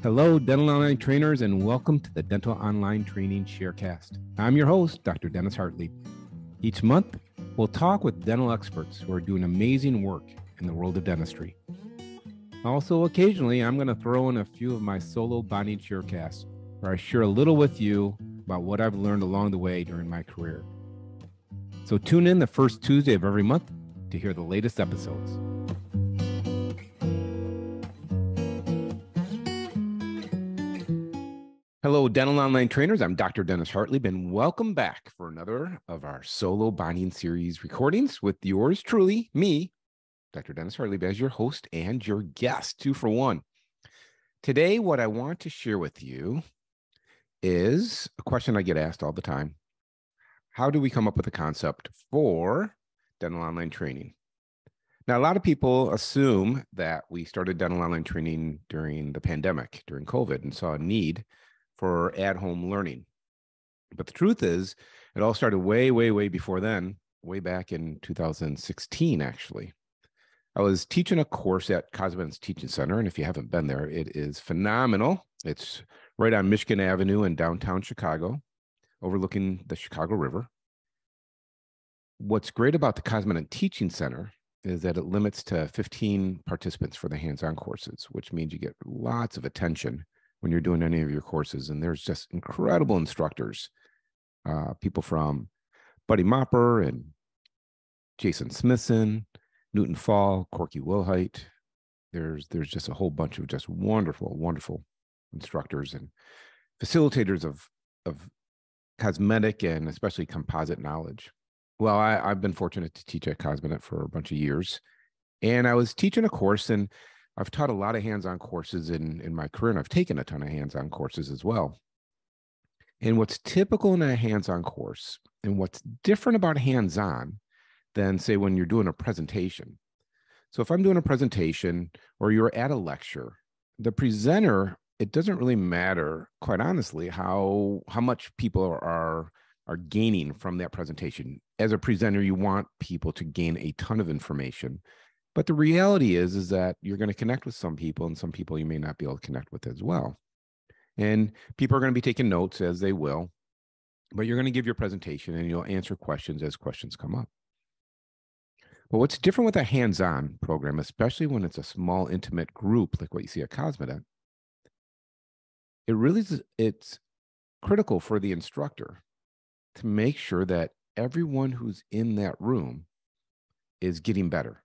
Hello, dental online trainers, and welcome to the Dental Online Training Sharecast. I'm your host, Dr. Dennis Hartlieb. Each month, we'll talk with dental experts who are doing amazing work in the world of dentistry. Also, occasionally, I'm going to throw in a few of my solo bonding sharecasts, where I share a little with you about what I've learned along the way during my career. So tune in the first Tuesday of every month to hear the latest episodes. Hello, dental online trainers. I'm Dr. Dennis Hartlieb, and welcome back for another of our solo bonding series recordings with yours truly, me, Dr. Dennis Hartlieb, as your host and your guest, 2 for 1. Today, what I want to share with you is a question I get asked all the time. How do we come up with a concept for dental online training? Now, a lot of people assume that we started dental online training during the pandemic, during COVID, and saw a need for at-home learning. But the truth is, it all started way before then, way back in 2016, actually. I was teaching a course at Cosmetic Teaching Center, and if you haven't been there, it is phenomenal. It's right on Michigan Avenue in downtown Chicago, overlooking the Chicago River. What's great about the Cosmetic Teaching Center is that it limits to 15 participants for the hands-on courses, which means you get lots of attention when you're doing any of your courses. And there's just incredible instructors, people from Buddy Mopper and Jason Smithson, Newton Fall, Corky Wilhite. There's just a whole bunch of just wonderful instructors and facilitators of cosmetic and especially composite knowledge. Well, I've been fortunate to teach at Cosmetic for a bunch of years, and I was teaching a course, and I've taught a lot of hands-on courses in my career, and I've taken a ton of hands-on courses as well. And what's typical in a hands-on course, and what's different about hands-on than, say, when you're doing a presentation. So if I'm doing a presentation or you're at a lecture, the presenter, it doesn't really matter, quite honestly, how much people are gaining from that presentation. As a presenter, you want people to gain a ton of information. But the reality is that you're going to connect with some people, and some people you may not be able to connect with as well. And people are going to be taking notes as they will, but you're going to give your presentation and you'll answer questions as questions come up. But what's different with a hands-on program, especially when it's a small, intimate group like what you see at Cosmetic, it's critical for the instructor to make sure that everyone who's in that room is getting better.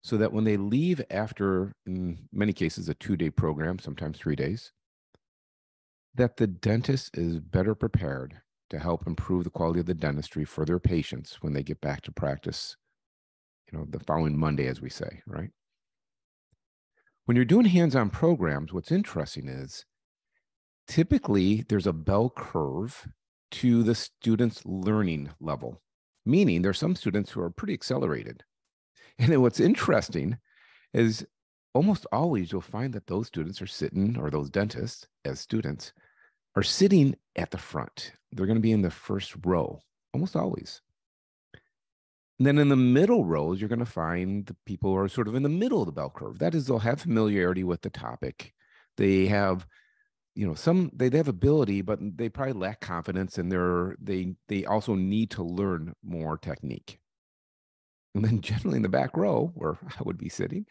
So that when they leave after, in many cases, a 2-day program, sometimes 3 days, that the dentist is better prepared to help improve the quality of the dentistry for their patients when they get back to practice, the following Monday, as we say, right? When you're doing hands-on programs, what's interesting is typically there's a bell curve to the student's learning level, meaning there's some students who are pretty accelerated. And then what's interesting is almost always you'll find that those students are sitting, or those dentists as students, are sitting at the front. They're going to be in the first row, almost always. And then in the middle rows, you're going to find the people who are sort of in the middle of the bell curve. That is, they'll have familiarity with the topic. They have, they have ability, but they probably lack confidence, and they also need to learn more technique. And then generally in the back row, where I would be sitting,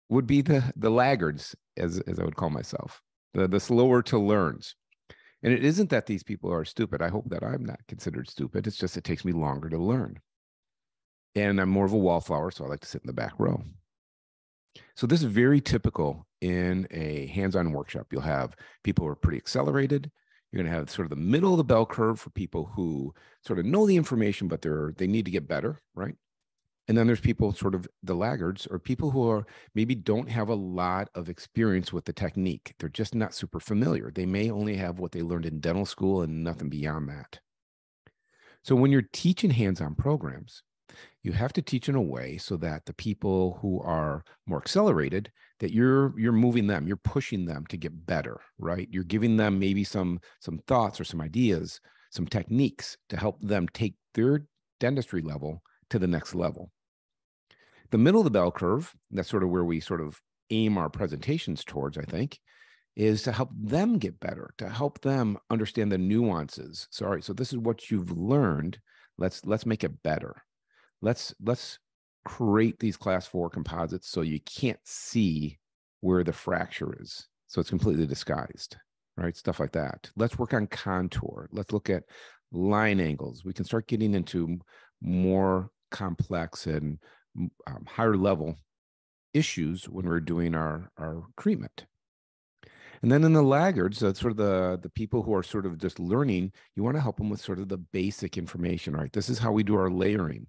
would be the laggards, as I would call myself, the slower to learns. And it isn't that these people are stupid. I hope that I'm not considered stupid. It's just it takes me longer to learn. And I'm more of a wallflower, so I like to sit in the back row. So this is very typical in a hands-on workshop. You'll have people who are pretty accelerated. You're going to have sort of the middle of the bell curve for people who sort of know the information, but they need to get better, right? And then there's people, sort of the laggards, or people who are maybe don't have a lot of experience with the technique. They're just not super familiar. They may only have what they learned in dental school and nothing beyond that. So when you're teaching hands-on programs, you have to teach in a way so that the people who are more accelerated, that you're moving them, you're pushing them to get better, right? You're giving them maybe some thoughts or some ideas, some techniques to help them take their dentistry level to the next level. The middle of the bell curve, that's sort of where we sort of aim our presentations towards, I think, is to help them get better, to help them understand the nuances. So, all right, so this is what you've learned. Let's make it better. Let's create these class 4 composites so you can't see where the fracture is. So it's completely disguised, right? Stuff like that. Let's work on contour. Let's look at line angles. We can start getting into more complex and higher level issues when we're doing our treatment. And then in the laggards, sort of the people who are sort of just learning, you want to help them with sort of the basic information, right? This is how we do our layering,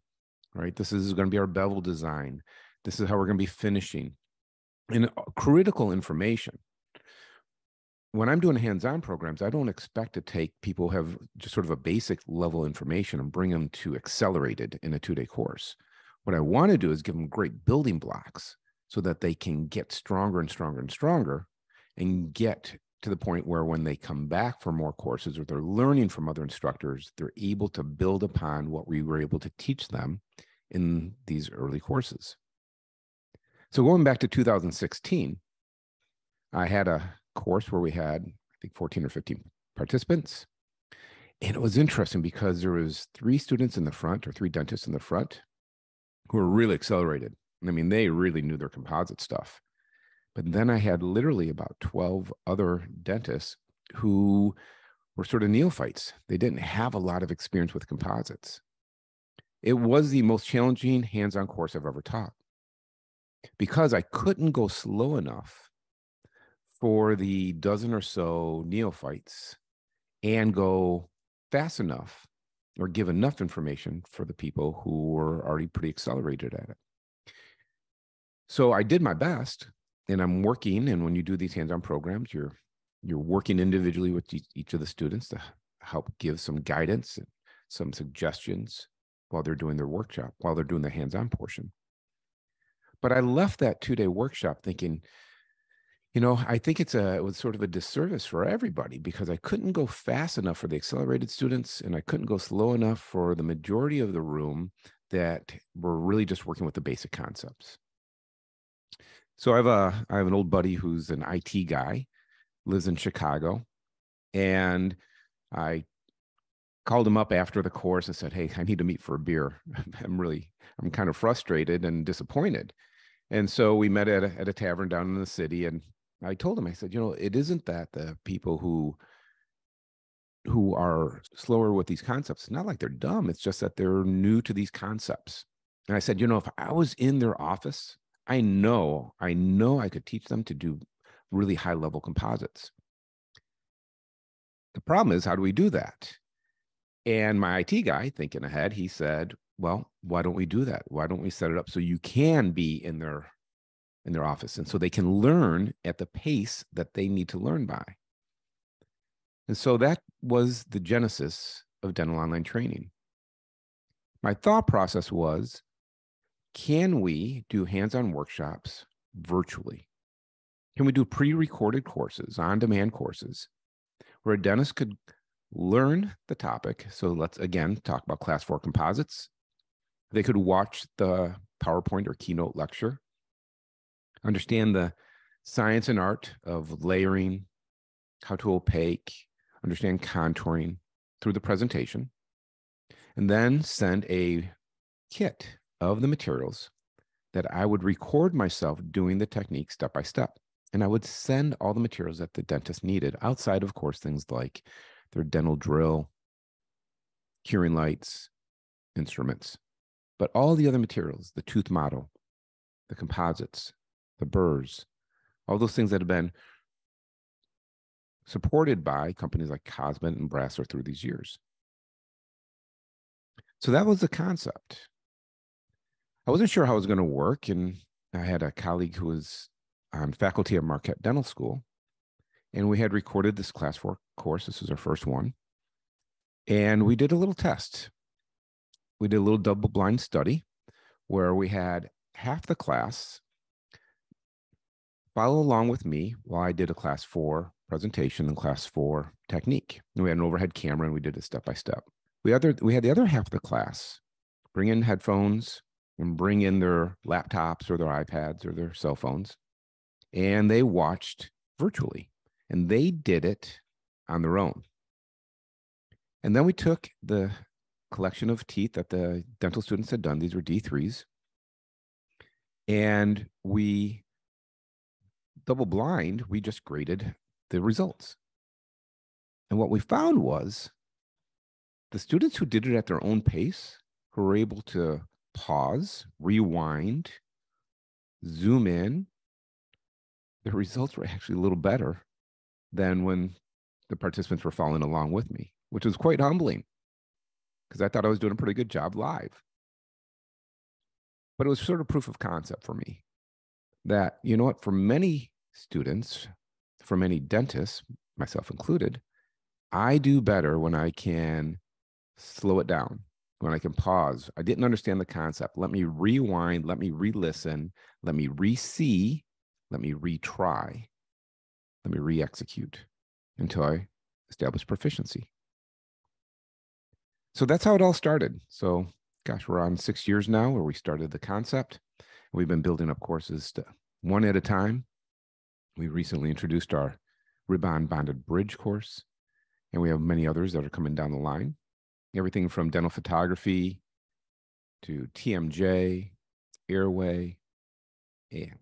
right? This is going to be our bevel design. This is how we're going to be finishing. And critical information. When I'm doing hands-on programs, I don't expect to take people who have just sort of a basic level information and bring them to accelerated in a 2-day course. What I want to do is give them great building blocks so that they can get stronger and stronger and stronger and get to the point where when they come back for more courses or they're learning from other instructors, they're able to build upon what we were able to teach them in these early courses. So going back to 2016, I had a course where we had, I think, 14 or 15 participants. And it was interesting because there was 3 students in the front, or 3 dentists in the front, who were really accelerated. I mean, they really knew their composite stuff. But then I had literally about 12 other dentists who were sort of neophytes. They didn't have a lot of experience with composites. It was the most challenging hands-on course I've ever taught because I couldn't go slow enough for the dozen or so neophytes and go fast enough or give enough information for the people who were already pretty accelerated at it. So I did my best, and I'm working. And when you do these hands-on programs, you're working individually with each of the students to help give some guidance and some suggestions while they're doing their workshop, while they're doing the hands-on portion. But I left that 2-day workshop thinking, I think it was sort of a disservice for everybody because I couldn't go fast enough for the accelerated students and I couldn't go slow enough for the majority of the room that were really just working with the basic concepts. So I have an old buddy who's an IT guy, lives in Chicago, and I called him up after the course and said, "Hey, I need to meet for a beer. I'm kind of frustrated and disappointed." And so we met at a tavern down in the city, and I told him, I said, it isn't that the people who are slower with these concepts, it's not like they're dumb. It's just that they're new to these concepts. And I said, if I was in their office, I know I could teach them to do really high level composites. The problem is, how do we do that? And my IT guy, thinking ahead, he said, well, why don't we do that? Why don't we set it up so you can be in their office and so they can learn at the pace that they need to learn by? And so that was the genesis of dental online training. My thought process was, can we do hands-on workshops virtually? Can we do pre-recorded courses, on-demand courses, where a dentist could learn the topic? So let's, again, talk about class 4 composites. They could watch the PowerPoint or keynote lecture, understand the science and art of layering, how to opaque, understand contouring through the presentation, and then send a kit of the materials that I would record myself doing the technique step by step. And I would send all the materials that the dentist needed outside, of course, things like their dental drill, curing lights, instruments, but all the other materials, the tooth model, the composites, the burrs, all those things that have been supported by companies like Cosmetic and Brasser through these years. So that was the concept. I wasn't sure how it was going to work, and I had a colleague who was on faculty at Marquette Dental School, and we had recorded this class 4 course. This was our first one, and we did a little test. We did a little double-blind study where we had half the class follow along with me while I did a class 4 presentation and class 4 technique. And we had an overhead camera, and we did it step by step. We had the other half of the class bring in headphones and bring in their laptops or their iPads or their cell phones, and they watched virtually. and they did it on their own. And then we took the collection of teeth that the dental students had done. These were D3s. And we, double blind, we just graded the results. And what we found was the students who did it at their own pace, who were able to pause, rewind, zoom in, the results were actually a little better than when the participants were following along with me, which was quite humbling because I thought I was doing a pretty good job live. But it was sort of proof of concept for me that, you know what, for many students, for many dentists, myself included, I do better when I can slow it down, when I can pause. I didn't understand the concept. Let me rewind, let me re-listen, let me re-see, let me retry, let me re-execute until I establish proficiency. So that's how it all started. So, gosh, we're on 6 years now where we started the concept. We've been building up courses one at a time. We recently introduced our ribbon bonded bridge course, and we have many others that are coming down the line. Everything from dental photography to TMJ, airway, and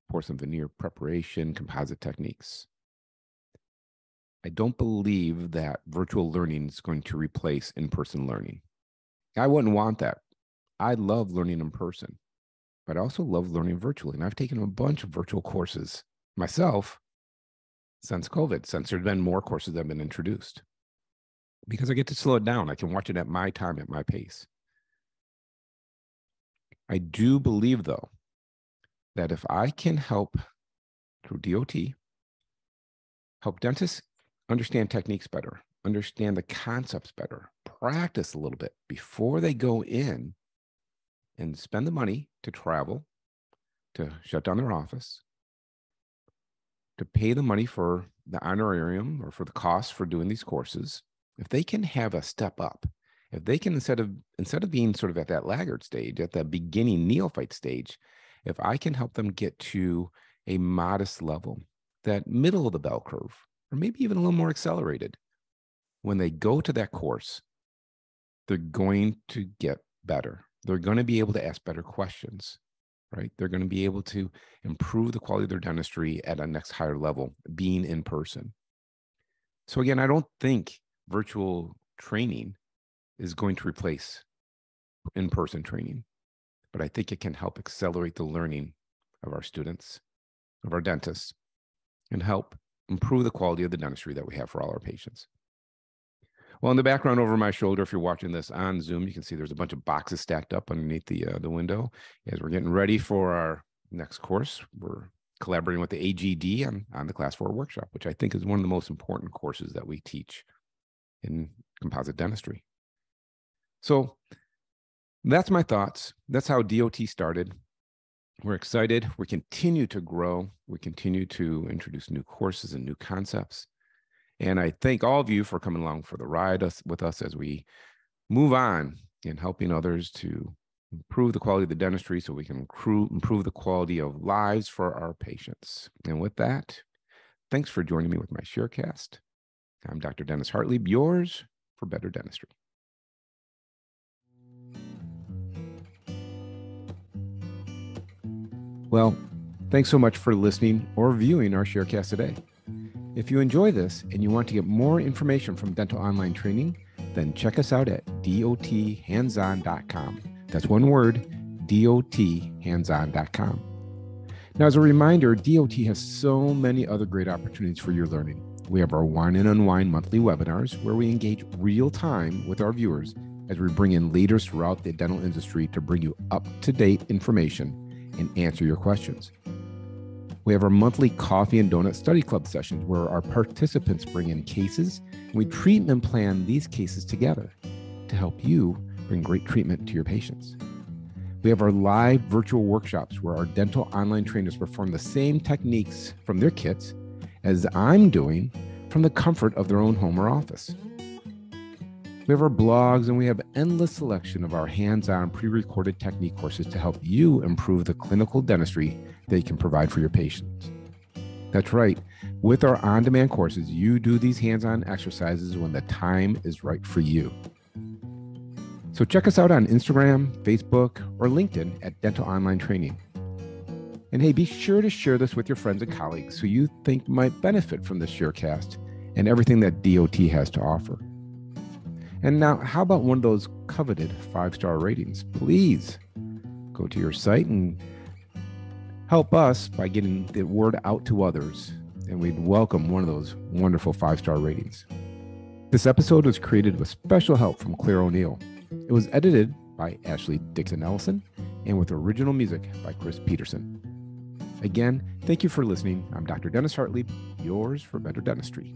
porcelain veneer preparation, composite techniques. I don't believe that virtual learning is going to replace in-person learning. I wouldn't want that. I love learning in person, but I also love learning virtually. And I've taken a bunch of virtual courses myself since COVID, since there's been more courses that have been introduced. Because I get to slow it down. I can watch it at my time, at my pace. I do believe, though, that if I can help through DOT, help dentists understand techniques better, understand the concepts better, practice a little bit before they go in and spend the money to travel, to shut down their office, to pay the money for the honorarium or for the cost for doing these courses. If they can have a step up, if they can, instead of being sort of at that laggard stage, at that beginning neophyte stage, if I can help them get to a modest level, that middle of the bell curve, or maybe even a little more accelerated, when they go to that course, they're going to get better. They're going to be able to ask better questions, right? They're going to be able to improve the quality of their dentistry at a next higher level, being in person. So again, I don't think virtual training is going to replace in-person training, but I think it can help accelerate the learning of our students, of our dentists, and help improve the quality of the dentistry that we have for all our patients. Well, in the background over my shoulder, if you're watching this on Zoom, you can see there's a bunch of boxes stacked up underneath the window. As we're getting ready for our next course, we're collaborating with the AGD on the Class 4 workshop, which I think is one of the most important courses that we teach in composite dentistry. So that's my thoughts. That's how DOT started. We're excited. We continue to grow. We continue to introduce new courses and new concepts. And I thank all of you for coming along for the ride with us as we move on in helping others to improve the quality of the dentistry so we can improve the quality of lives for our patients. And with that, thanks for joining me with my Sharecast. I'm Dr. Dennis Hartlieb, yours for better dentistry. Well, thanks so much for listening or viewing our Sharecast today. If you enjoy this and you want to get more information from dental online training, then check us out at dothandson.com. That's one word, dothandson.com. Now, as a reminder, DOT has so many other great opportunities for your learning. We have our Wine and Unwind monthly webinars where we engage real time with our viewers as we bring in leaders throughout the dental industry to bring you up-to-date information and answer your questions. We have our monthly coffee and donut study club sessions where our participants bring in cases and we treatment plan these cases together to help you bring great treatment to your patients. We have our live virtual workshops where our dental online trainers perform the same techniques from their kits as I'm doing from the comfort of their own home or office. We have our blogs and we have an endless selection of our hands-on pre-recorded technique courses to help you improve the clinical dentistry that you can provide for your patients. That's right. With our on-demand courses, you do these hands-on exercises when the time is right for you. So check us out on Instagram, Facebook, or LinkedIn at Dental Online Training. And hey, be sure to share this with your friends and colleagues who you think might benefit from this Sharecast and everything that DOT has to offer. And now, how about one of those coveted 5-star ratings? Please go to your site and help us by getting the word out to others. And we'd welcome one of those wonderful 5-star ratings. This episode was created with special help from Claire O'Neill. It was edited by Ashley Dixon-Ellison and with original music by Chris Peterson. Again, thank you for listening. I'm Dr. Dennis Hartlieb, yours for better dentistry.